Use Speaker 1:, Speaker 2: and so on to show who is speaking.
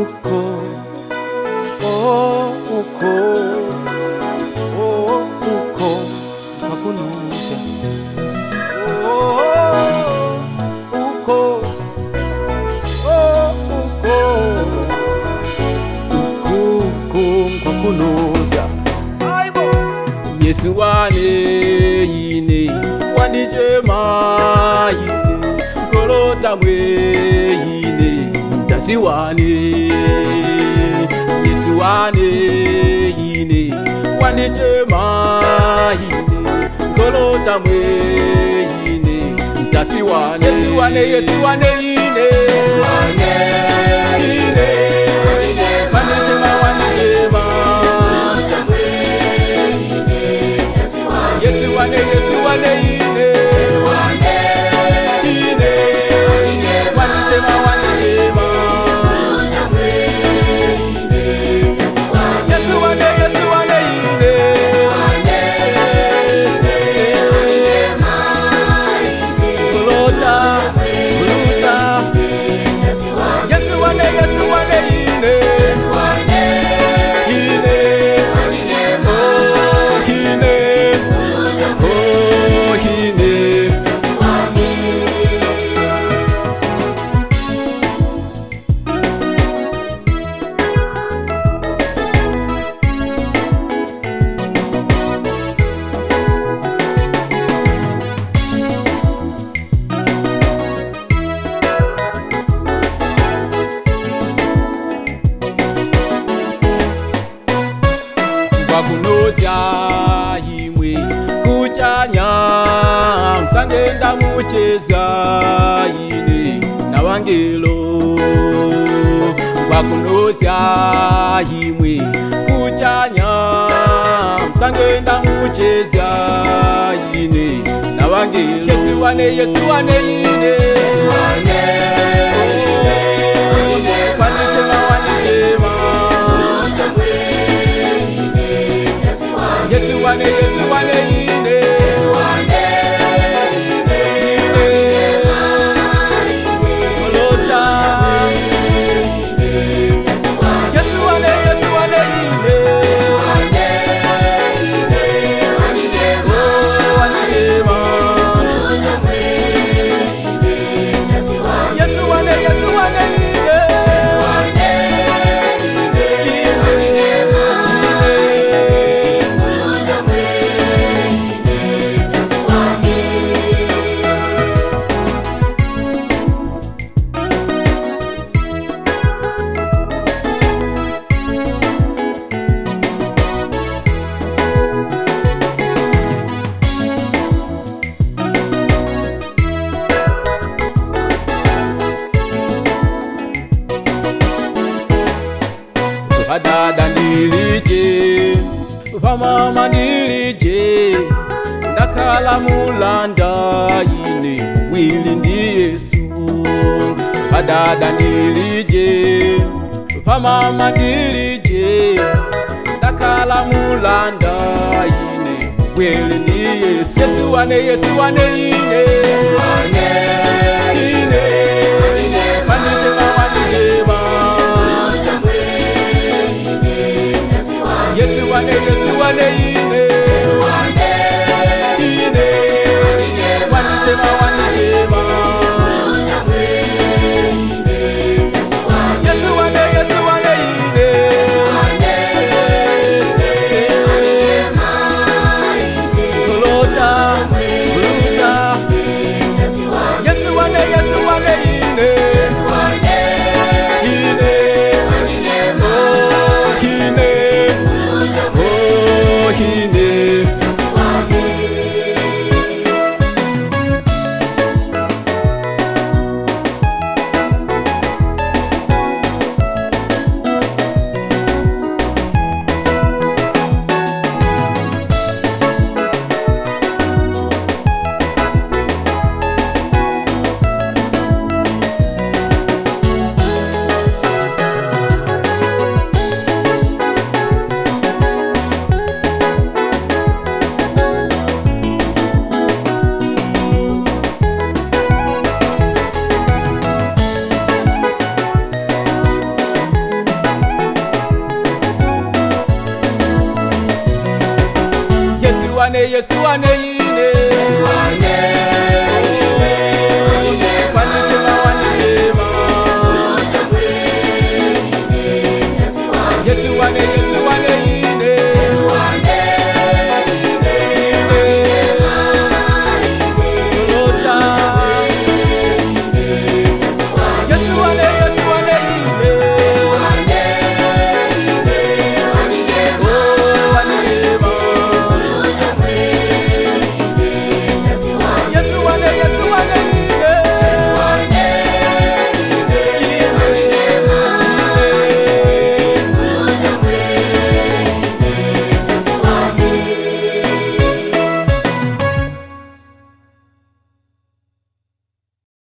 Speaker 1: uko, oh uko, oh uko hakunuja, oh uko, oh uko, uko hakunuja. Yesu wane yine wanijema yine kolota mwe yine mtasi wane. Yesu wane yine wanijema yine kolota mwe yine mtasi wane. Yesu wane, Yesu wane yine yine wanijema wanijema. Yesu wane, Yesu wane yine yine wanijema wanijema. Yesu wane, Yesu wane yine kulota kuluta. Yesu wane, Yesu wane yine yine wakunozya yimwe kuchanya msangenda mucheza yine na wangelo. Wakunozya yimwe kuchanya msangenda mucheza yine na wangelo. Yesu wane, Yesu wane yine wanijema wanijema. Yesu wane, Yesu wane yine kolota. Yesu wane, Yesu wane yine oh wanijema. Yesu wane, Yesu wane yine Dada nilije, mama nilije, ndakhala mulanda yine wili ndi Yesu. Dada nilije, mama nilije, ndakhala mulanda yine wili ndi Yesu. Yesu wane, Yesu wane yine yine wanijema wanijema. Yesu wane, Yesu wane yine yine wanijema wanijema. Yesu wane, Yesu wane yine kulota kuluta. Yesu wane, Yesu wane